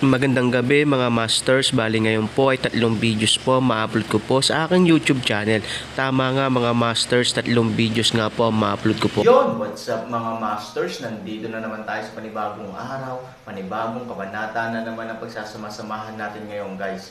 Magandang gabi mga masters, bali ngayon po ay 3 videos po ma-upload ko po sa aking YouTube channel. Tama nga mga masters, 3 videos nga po ma-upload ko po. Yon, what's up mga masters? Nandito na naman tayo sa panibagong araw, panibagong kabanata na naman ang pagsasama-samahan natin ngayon guys.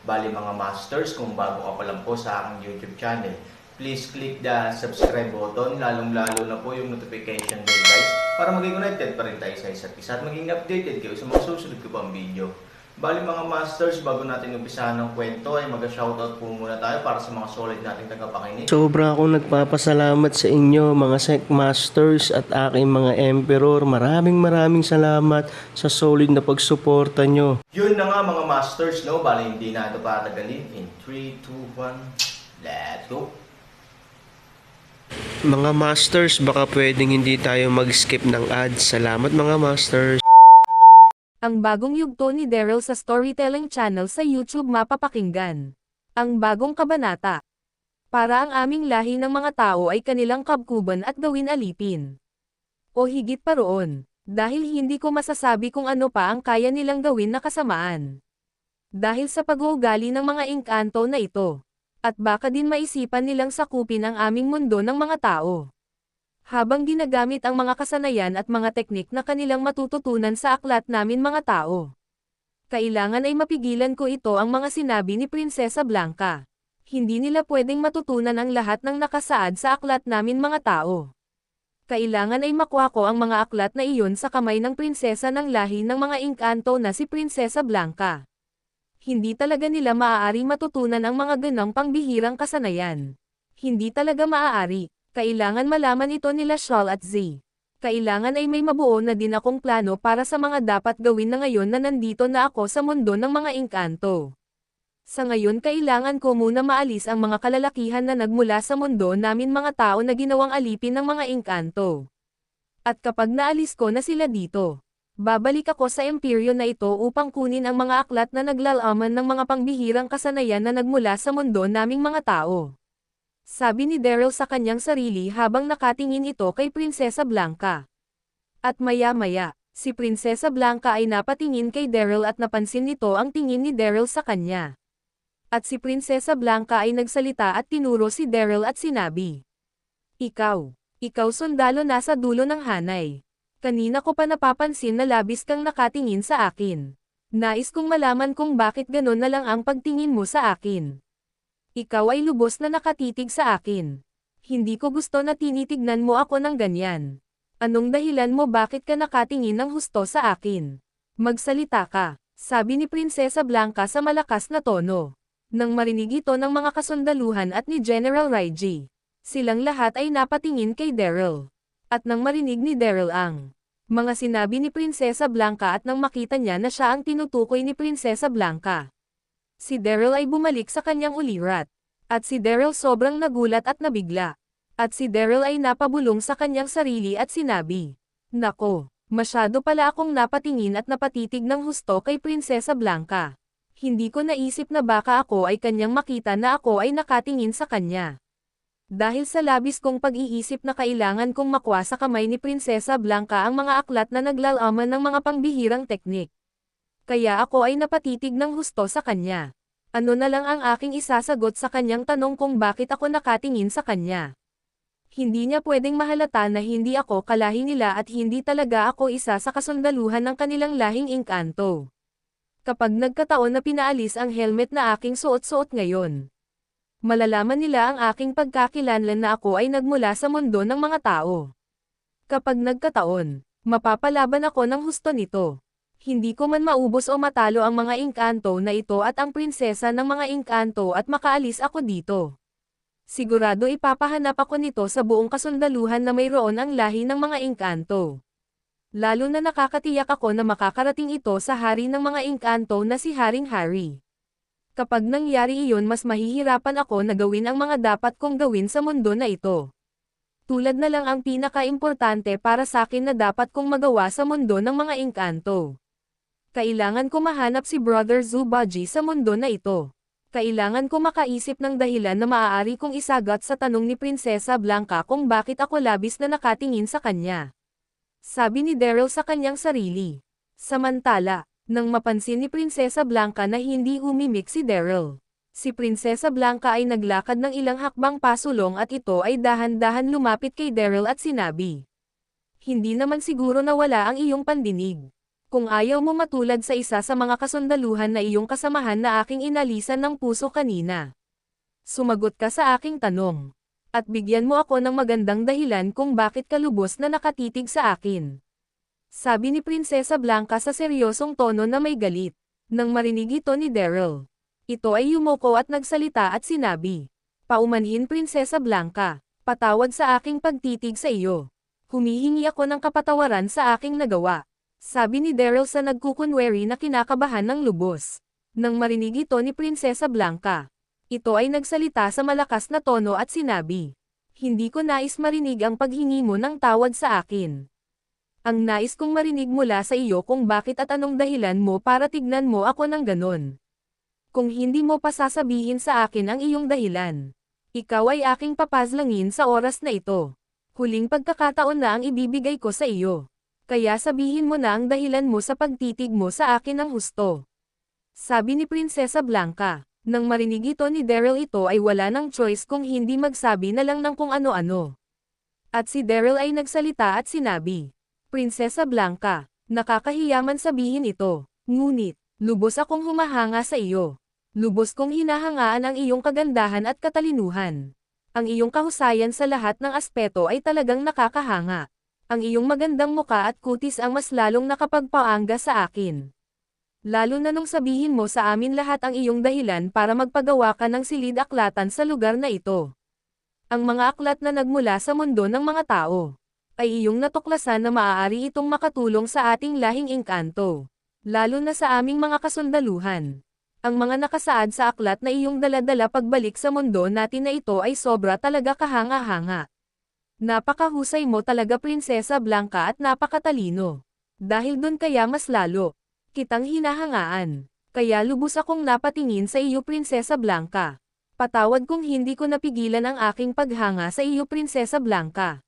Bali mga masters, kung bago ka pa lang po sa aking YouTube channel, please click the subscribe button, lalong-lalo na po yung notification bell guys, para maging connected pa rin tayo sa isa't isa at maging updated kayo sa mga susunod ko pang video. Bali mga masters, bago natin umpisahan ng kwento ay mag-shoutout po muna tayo para sa mga solid nating tagapakinig. Sobra akong nagpapasalamat sa inyo mga Sec Masters at aking mga Emperor. Maraming salamat sa solid na pagsuporta nyo. Yun na nga mga masters, no? Bali hindi na ito patagalin. In 3, 2, 1, let's go! Mga masters, baka pwedeng hindi tayo mag-skip ng ads. Salamat mga masters. Ang bagong yugto ni Daryl sa Storytelling Channel sa YouTube mapapakinggan. Ang bagong kabanata. Para ang aming lahi ng mga tao ay kanilang kabkuban at gawin alipin. O higit pa roon, dahil hindi ko masasabi kung ano pa ang kaya nilang gawin na kasamaan. Dahil sa pag-uugali ng mga engkanto na ito. At baka din maisipan nilang sakupin ang aming mundo ng mga tao. Habang ginagamit ang mga kasanayan at mga teknik na kanilang matututunan sa aklat namin mga tao. Kailangan ay mapigilan ko ito ang mga sinabi ni Prinsesa Blanca. Hindi nila pwedeng matutunan ang lahat ng nakasaad sa aklat namin mga tao. Kailangan ay makuha ko ang mga aklat na iyon sa kamay ng prinsesa ng lahi ng mga engkanto na si Prinsesa Blanca. Hindi talaga nila maaari matutunan ang mga ganang pangbihirang kasanayan. Hindi talaga maaari. Kailangan malaman ito nila Shawl at Z. Kailangan ay may mabuo na din akong plano para sa mga dapat gawin na ngayon na nandito na ako sa mundo ng mga engkanto. Sa ngayon kailangan ko muna maalis ang mga kalalakihan na nagmula sa mundo namin mga tao na ginawang alipin ng mga engkanto. At kapag naalis ko na sila dito, babalik ako sa imperyo na ito upang kunin ang mga aklat na naglalaman ng mga pangbihirang kasanayan na nagmula sa mundo naming mga tao. Sabi ni Daryl sa kanyang sarili habang nakatingin ito kay Prinsesa Blanca. At maya-maya, si Prinsesa Blanca ay napatingin kay Daryl at napansin nito ang tingin ni Daryl sa kanya. At si Prinsesa Blanca ay nagsalita at tinuro si Daryl at sinabi, Ikaw sundalo nasa dulo ng hanay. Kanina ko pa napapansin na labis kang nakatingin sa akin. Nais kong malaman kung bakit ganon na lang ang pagtingin mo sa akin. Ikaw ay lubos na nakatitig sa akin. Hindi ko gusto na tinitignan mo ako ng ganyan. Anong dahilan mo bakit ka nakatingin ng husto sa akin? Magsalita ka, sabi ni Prinsesa Blanca sa malakas na tono. Nang marinig ito ng mga kasundaluhan at ni General Raiji, silang lahat ay napatingin kay Daryl. At nang marinig ni Daryl ang mga sinabi ni Prinsesa Blanca at nang makita niya na siya ang tinutukoy ni Prinsesa Blanca, si Daryl ay bumalik sa kanyang ulirat. At si Daryl sobrang nagulat at nabigla. At si Daryl ay napabulong sa kanyang sarili at sinabi, Nako, masyado pala akong napatingin at napatitig ng husto kay Prinsesa Blanca. Hindi ko naisip na baka ako ay kanyang makita na ako ay nakatingin sa kanya. Dahil sa labis kong pag-iisip na kailangan kong makuha sa kamay ni Prinsesa Blanca ang mga aklat na naglalaman ng mga pangbihirang teknik. Kaya ako ay napatitig ng husto sa kanya. Ano na lang ang aking isasagot sa kanyang tanong kung bakit ako nakatingin sa kanya. Hindi niya pwedeng mahalata na hindi ako kalahi nila at hindi talaga ako isa sa kasundaluhan ng kanilang lahing engkanto. Kapag nagkataon na pinaalis ang helmet na aking suot-suot ngayon, malalaman nila ang aking pagkakilanlan na ako ay nagmula sa mundo ng mga tao. Kapag nagkataon, mapapalaban ako ng husto nito. Hindi ko man maubos o matalo ang mga engkanto na ito at ang prinsesa ng mga engkanto at makaalis ako dito. Sigurado ipapahanap ako nito sa buong kasundaluhan na mayroon ang lahi ng mga engkanto. Lalo na nakakatiyak ako na makakarating ito sa hari ng mga engkanto na si Haring Harry. Kapag nangyari iyon mas mahihirapan ako na gawin ang mga dapat kong gawin sa mundo na ito. Tulad na lang ang pinaka-importante para sa akin na dapat kong magawa sa mundo ng mga engkanto. Kailangan ko mahanap si Brother Zubaji sa mundo na ito. Kailangan ko makaisip ng dahilan na maaari kong isagot sa tanong ni Prinsesa Blanca kung bakit ako labis na nakatingin sa kanya. Sabi ni Daryl sa kanyang sarili. Samantala, nang mapansin ni Prinsesa Blanca na hindi umimik si Daryl, si Prinsesa Blanca ay naglakad ng ilang hakbang pasulong at ito ay dahan-dahan lumapit kay Daryl at sinabi. Hindi naman siguro na wala ang iyong pandinig. Kung ayaw mo matulad sa isa sa mga kasundaluhan na iyong kasamahan na aking inalisan ng puso kanina. Sumagot ka sa aking tanong. At bigyan mo ako ng magandang dahilan kung bakit ka lubos na nakatitig sa akin. Sabi ni Prinsesa Blanca sa seryosong tono na may galit. Nang marinig ito ni Daryl, ito ay yumuko at nagsalita at sinabi. Paumanhin Prinsesa Blanca, patawad sa aking pagtitig sa iyo. Humihingi ako ng kapatawaran sa aking nagawa. Sabi ni Daryl sa nagkukunwari na kinakabahan ng lubos. Nang marinig ito ni Prinsesa Blanca, ito ay nagsalita sa malakas na tono at sinabi. Hindi ko nais marinig ang paghingi mo ng tawad sa akin. Ang nais kong marinig mula sa iyo kung bakit at anong dahilan mo para tignan mo ako ng ganon. Kung hindi mo pa sasabihin sa akin ang iyong dahilan, ikaw ay aking papazlangin sa oras na ito. Huling pagkakataon na ang ibibigay ko sa iyo. Kaya sabihin mo na ang dahilan mo sa pagtitig mo sa akin ng husto. Sabi ni Prinsesa Blanca. Nang marinig ito ni Daryl ito ay wala ng choice kung hindi magsabi na lang ng kung ano-ano. At si Daryl ay nagsalita at sinabi. Prinsesa Blanca, nakakahiyaman sabihin ito. Ngunit, lubos akong humahanga sa iyo. Lubos kong hinahangaan ang iyong kagandahan at katalinuhan. Ang iyong kahusayan sa lahat ng aspeto ay talagang nakakahanga. Ang iyong magandang muka at kutis ang mas lalong nakapagpaangga sa akin. Lalo na nung sabihin mo sa amin lahat ang iyong dahilan para magpagawa ka ng silid-aklatan sa lugar na ito. Ang mga aklat na nagmula sa mundo ng mga tao, ay iyong natuklasan na maaari itong makatulong sa ating lahing engkanto. Lalo na sa aming mga kasundaluhan. Ang mga nakasaad sa aklat na iyong daladala pagbalik sa mundo natin na ito ay sobra talaga kahanga-hanga. Napakahusay mo talaga Prinsesa Blanca at napakatalino. Dahil dun kaya mas lalo kitang hinahangaan. Kaya lubos akong napatingin sa iyo Prinsesa Blanca. Patawad kung hindi ko napigilan ang aking paghanga sa iyo Prinsesa Blanca.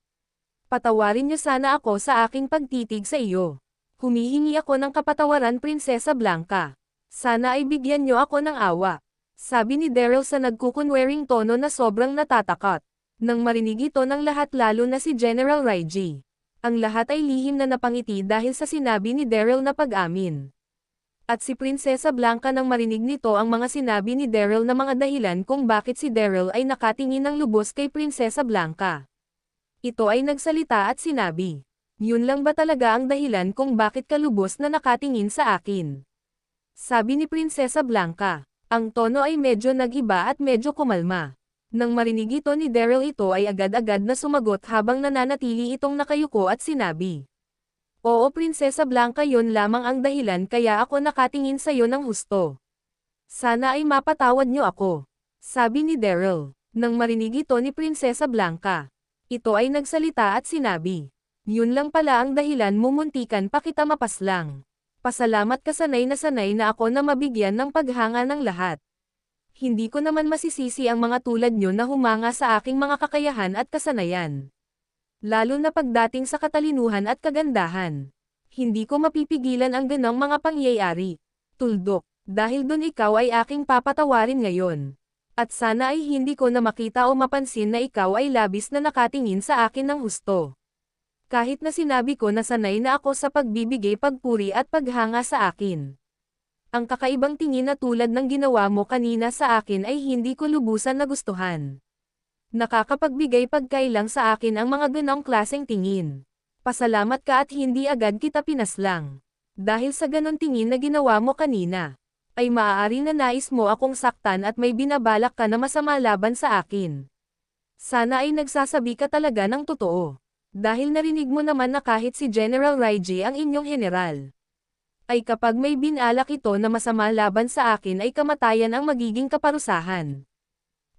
Patawarin niyo sana ako sa aking pagtitig sa iyo. Humihingi ako ng kapatawaran Prinsesa Blanca. Sana ay bigyan niyo ako ng awa. Sabi ni Daryl sa nagkukunwaring tono na sobrang natatakot. Nang marinig ito ng lahat lalo na si General Raiji. Ang lahat ay lihim na napangiti dahil sa sinabi ni Daryl na pag-amin. At si Prinsesa Blanca nang marinig nito ang mga sinabi ni Daryl na mga dahilan kung bakit si Daryl ay nakatingin ng lubos kay Prinsesa Blanca. Ito ay nagsalita at sinabi, yun lang ba talaga ang dahilan kung bakit ka lubos na nakatingin sa akin? Sabi ni Prinsesa Blanca, ang tono ay medyo nag-iba at medyo kumalma. Nang marinig ito ni Daryl ito ay agad-agad na sumagot habang nananatili itong nakayuko at sinabi. Oo Prinsesa Blanca yun lamang ang dahilan kaya ako nakatingin sa iyo ng husto. Sana ay mapatawad niyo ako. Sabi ni Daryl. Nang marinig ito ni Prinsesa Blanca. Ito ay nagsalita at sinabi. Yun lang pala ang dahilan mo muntikan pa kita mapaslang. Pasalamat ka sanay na ako na mabigyan ng paghanga ng lahat. Hindi ko naman masisisi ang mga tulad nyo na humanga sa aking mga kakayahan at kasanayan. Lalo na pagdating sa katalinuhan at kagandahan. Hindi ko mapipigilan ang ganong mga pangyayari. Tuldok, dahil dun ikaw ay aking papatawarin ngayon. At sana ay hindi ko na makita o mapansin na ikaw ay labis na nakatingin sa akin ng husto. Kahit na sinabi ko na sanay na ako sa pagbibigay pagpuri at paghanga sa akin. Ang kakaibang tingin na tulad ng ginawa mo kanina sa akin ay hindi ko lubusan nagustuhan. Nakakapagbigay pagkailang sa akin ang mga ganong klaseng tingin. Pasalamat ka at hindi agad kita pinaslang. Dahil sa ganon tingin na ginawa mo kanina, ay maaari na nais mo akong saktan at may binabalak ka na masama laban sa akin. Sana ay nagsasabi ka talaga ng totoo. Dahil narinig mo naman na kahit si General Raiji ang inyong general. Ay kapag may binalak ito na masama laban sa akin ay kamatayan ang magiging kaparusahan.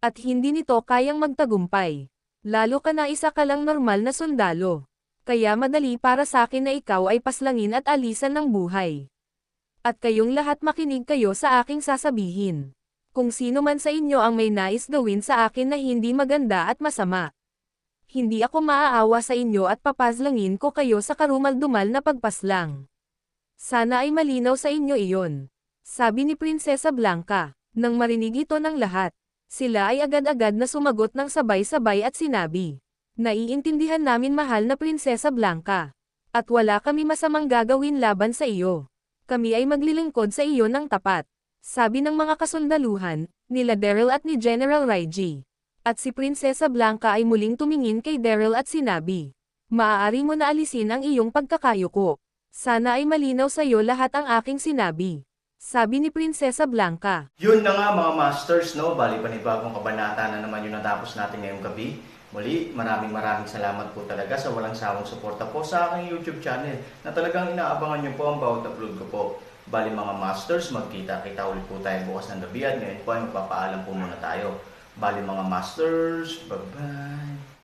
At hindi nito kayang magtagumpay. Lalo ka na isa ka lang normal na sundalo. Kaya madali para sa akin na ikaw ay paslangin at alisan ng buhay. At kayong lahat makinig kayo sa aking sasabihin. Kung sino man sa inyo ang may nais gawin sa akin na hindi maganda at masama. Hindi ako maaawa sa inyo at papaslangin ko kayo sa karumal-dumal na pagpaslang. Sana ay malinaw sa inyo iyon. Sabi ni Prinsesa Blanca. Nang marinig ito ng lahat, sila ay agad-agad na sumagot ng sabay-sabay at sinabi, "Naiintindihan namin mahal na Prinsesa Blanca. At wala kami masamang gagawin laban sa iyo. Kami ay maglilingkod sa iyo ng tapat." Sabi ng mga kasundaluhan, nila Daryl at ni General Raiji. At si Prinsesa Blanca ay muling tumingin kay Daryl at sinabi, "Maaari mo na alisin ang iyong pagkakayuko. Sana ay malinaw sa iyo lahat ang aking sinabi." Sabi ni Prinsesa Blanca. Yun na nga mga masters, no? Bali panibagong kabanata na naman yung natapos natin ngayong gabi. Muli, maraming salamat po talaga sa walang sawang suporta po sa aking YouTube channel na talagang inaabangan nyo po ang bawat upload ko po. Bali mga masters, magkita-kita ulit po tayo bukas ng gabi at ngayon po ay magpapaalam po muna tayo. Bali mga masters, bye-bye!